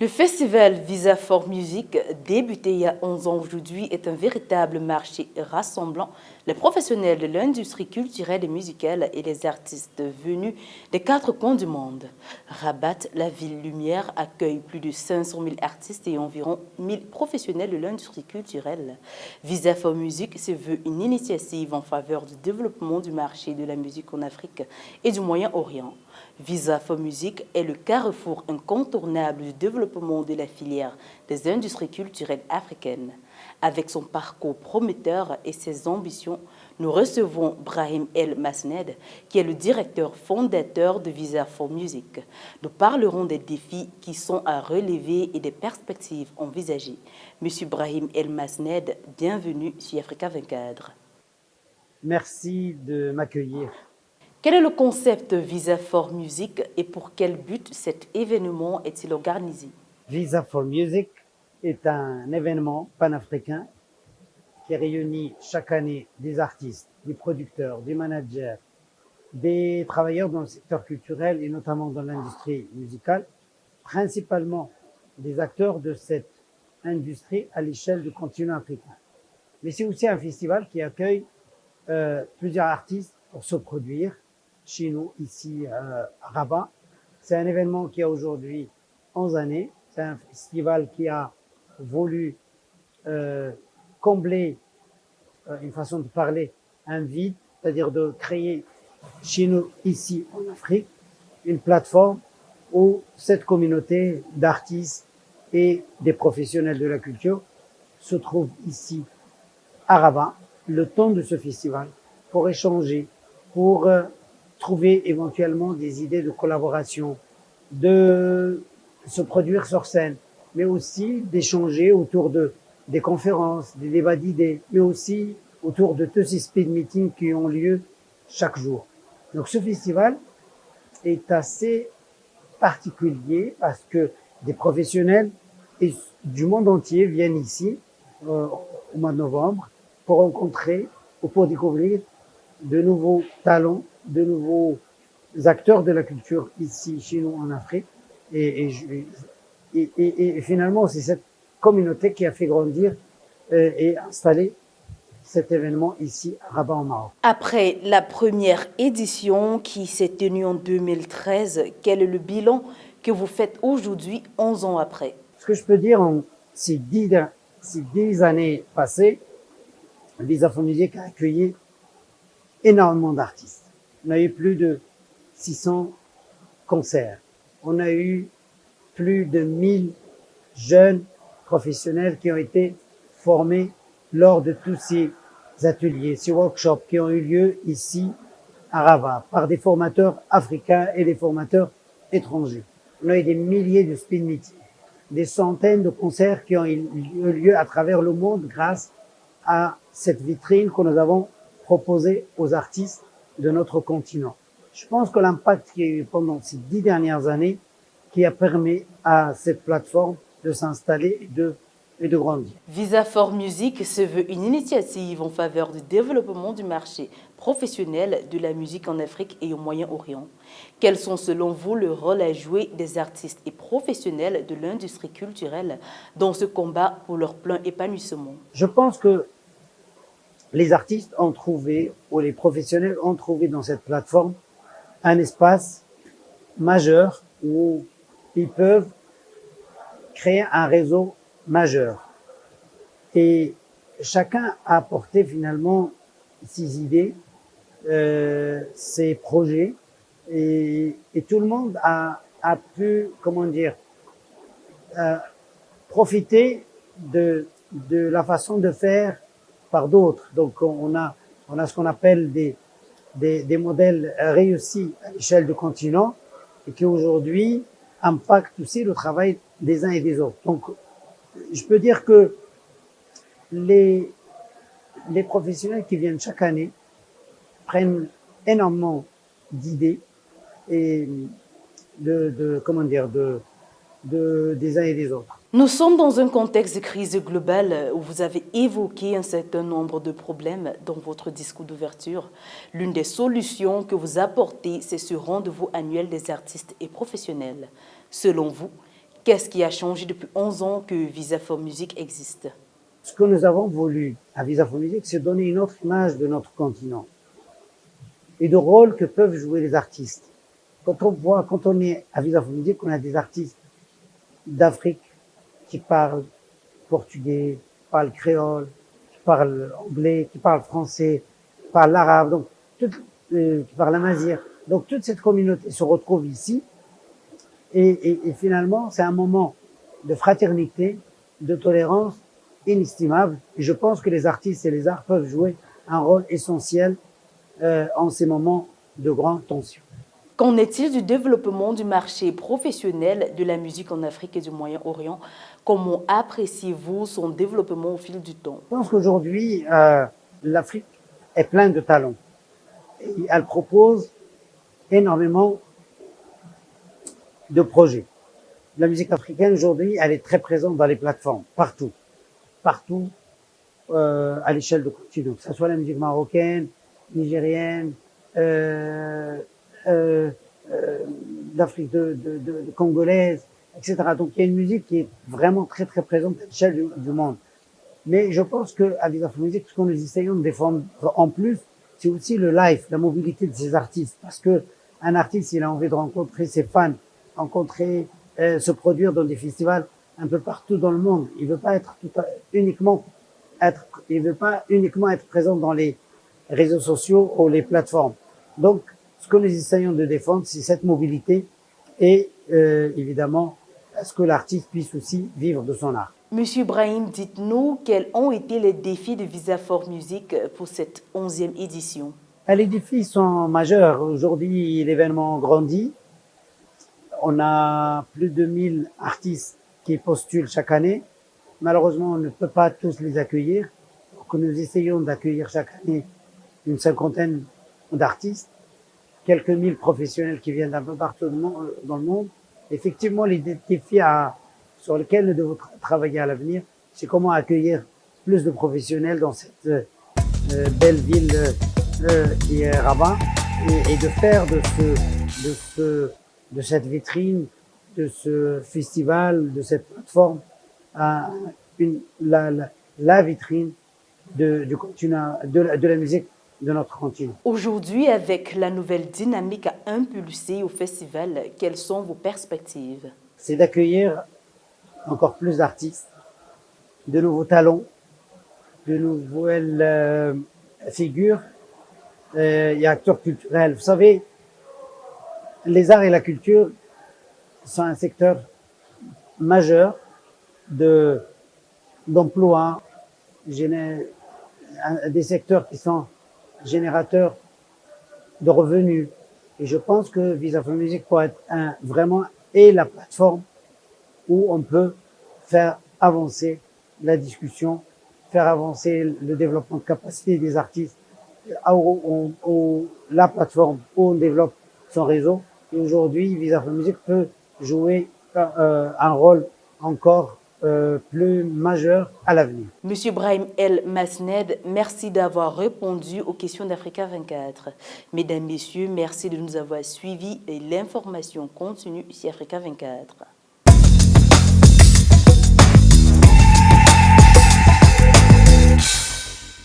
Le festival Visa for Music, débuté il y a 11 ans aujourd'hui, est un véritable marché rassemblant les professionnels de l'industrie culturelle et musicale et les artistes venus des quatre coins du monde. Rabat, la ville lumière, accueille plus de 500 000 artistes et environ 1000 professionnels de l'industrie culturelle. Visa for Music se veut une initiative en faveur du développement du marché de la musique en Afrique et du Moyen-Orient. Visa for Music est le carrefour incontournable du développement de la filière des industries culturelles africaines. Avec son parcours prometteur et ses ambitions, nous recevons Brahim El Masned, qui est le directeur fondateur de Visa for Music. Nous parlerons des défis qui sont à relever et des perspectives envisagées. Monsieur Brahim El Masned, bienvenue sur Africa 24. Merci de m'accueillir. Quel est le concept Visa for Music et pour quel but cet événement est-il organisé? Visa for Music est un événement panafricain qui réunit chaque année des artistes, des producteurs, des managers, des travailleurs dans le secteur culturel et notamment dans l'industrie musicale, principalement des acteurs de cette industrie à l'échelle du continent africain. Mais c'est aussi un festival qui accueille plusieurs artistes pour se produire chez nous, ici à Rabat. C'est un événement qui a aujourd'hui 11 années. C'est un festival qui a voulu combler, une façon de parler, un vide, c'est-à-dire de créer chez nous, ici en Afrique, une plateforme où cette communauté d'artistes et des professionnels de la culture se trouve ici à Rabat, le temps de ce festival, pour échanger, pour trouver éventuellement des idées de collaboration, de se produire sur scène, mais aussi d'échanger autour des conférences, des débats d'idées, mais aussi autour de tous ces speed meetings qui ont lieu chaque jour. Donc ce festival est assez particulier parce que des professionnels du monde entier viennent ici au mois de novembre pour rencontrer ou pour découvrir de nouveaux talents, de nouveaux acteurs de la culture ici, chez nous, en Afrique. Et finalement, c'est cette communauté qui a fait grandir et installer cet événement ici à Rabat, au Maroc. Après la première édition qui s'est tenue en 2013, quel est le bilan que vous faites aujourd'hui, 11 ans après? Ce que je peux dire en ces 10 années passées, Visa for Music a accueilli énormément d'artistes. On a eu plus de 600 concerts. On a eu plus de 1000 jeunes professionnels qui ont été formés lors de tous ces ateliers, ces workshops qui ont eu lieu ici à Rabat par des formateurs africains et des formateurs étrangers. On a eu des milliers de speed meetings, des centaines de concerts qui ont eu lieu à travers le monde grâce à cette vitrine que nous avons proposée aux artistes de notre continent. Je pense que l'impact qu'il y a eu pendant ces 10 dernières années qui a permis à cette plateforme de s'installer et de grandir. Visa for Music se veut une initiative en faveur du développement du marché professionnel de la musique en Afrique et au Moyen-Orient. Quels sont selon vous le rôle à jouer des artistes et professionnels de l'industrie culturelle dans ce combat pour leur plein épanouissement? Je pense que les artistes ont trouvé, ou les professionnels ont trouvé dans cette plateforme un espace majeur où ils peuvent créer un réseau majeur. Et chacun a apporté finalement ses idées, ses projets, et tout le monde a pu, comment dire, profiter de la façon de faire par d'autres. Donc on a ce qu'on appelle des modèles réussis à l'échelle du continent et qui aujourd'hui impactent aussi le travail des uns et des autres. Donc je peux dire que les professionnels qui viennent chaque année prennent énormément d'idées et des uns et des autres. Nous sommes dans un contexte de crise globale où vous avez évoqué un certain nombre de problèmes dans votre discours d'ouverture. L'une des solutions que vous apportez, c'est ce rendez-vous annuel des artistes et professionnels. Selon vous, Qu'est-ce qui a changé depuis 11 ans que Visa for Music existe? Ce que nous avons voulu à Visa for Music, c'est donner une autre image de notre continent et du rôle que peuvent jouer les artistes. Quand on est à Visa for Music, on a des artistes d'Afrique qui parlent portugais, qui parlent créole, qui parlent anglais, qui parlent français, qui parlent l'arabe, donc qui parlent amazigh. Donc toute cette communauté se retrouve ici et finalement c'est un moment de fraternité, de tolérance inestimable. Et je pense que les artistes et les arts peuvent jouer un rôle essentiel en ces moments de grande tension. Qu'en est-il du développement du marché professionnel de la musique en Afrique et du Moyen-Orient? Comment appréciez-vous son développement au fil du temps? Je pense qu'aujourd'hui, l'Afrique est pleine de talents. Et elle propose énormément de projets. La musique africaine aujourd'hui, elle est très présente dans les plateformes, partout, à l'échelle de continent, que ce soit la musique marocaine, nigérienne, d'Afrique de congolaise, etc. Donc il y a une musique qui est vraiment très très présente à l'échelle du monde. Mais je pense qu'à Visa for Music, ce que nous essayons de défendre en plus, c'est aussi le live, la mobilité de ces artistes. Parce que un artiste, il a envie de rencontrer ses fans, se produire dans des festivals un peu partout dans le monde. Il veut pas uniquement être présent dans les réseaux sociaux ou les plateformes. Donc, ce que nous essayons de défendre, c'est cette mobilité et évidemment, à ce que l'artiste puisse aussi vivre de son art. Monsieur Brahim, dites-nous quels ont été les défis de Visa for Music pour cette 11e édition? Les défis sont majeurs. Aujourd'hui, l'événement grandit. On a plus de 1000 artistes qui postulent chaque année. Malheureusement, on ne peut pas tous les accueillir. Donc, nous essayons d'accueillir chaque année une cinquantaine d'artistes, quelques mille professionnels qui viennent d'un peu partout dans le monde. Effectivement, les défis sur lesquels nous devons travailler à l'avenir, c'est comment accueillir plus de professionnels dans cette belle ville qui est Rabat et de faire de cette vitrine, de ce festival, de cette plateforme, la vitrine du continent, de la musique de notre continent. Aujourd'hui, avec la nouvelle dynamique à impulser au festival, quelles sont vos perspectives? C'est d'accueillir encore plus d'artistes, de nouveaux talents, de nouvelles figures. Il y a acteurs culturels. Vous savez, les arts et la culture sont un secteur majeur d'emploi, des secteurs qui sont générateurs de revenus. Et je pense que Visa for Music pourrait être vraiment la plateforme où on peut faire avancer la discussion, faire avancer le développement de capacité des artistes, la plateforme où on développe son réseau. Et aujourd'hui, Visa for Music peut jouer un rôle encore plus majeur à l'avenir. Monsieur Brahim El Masned, merci d'avoir répondu aux questions d'Africa 24. Mesdames, Messieurs, merci de nous avoir suivis et l'information continue sur Africa 24.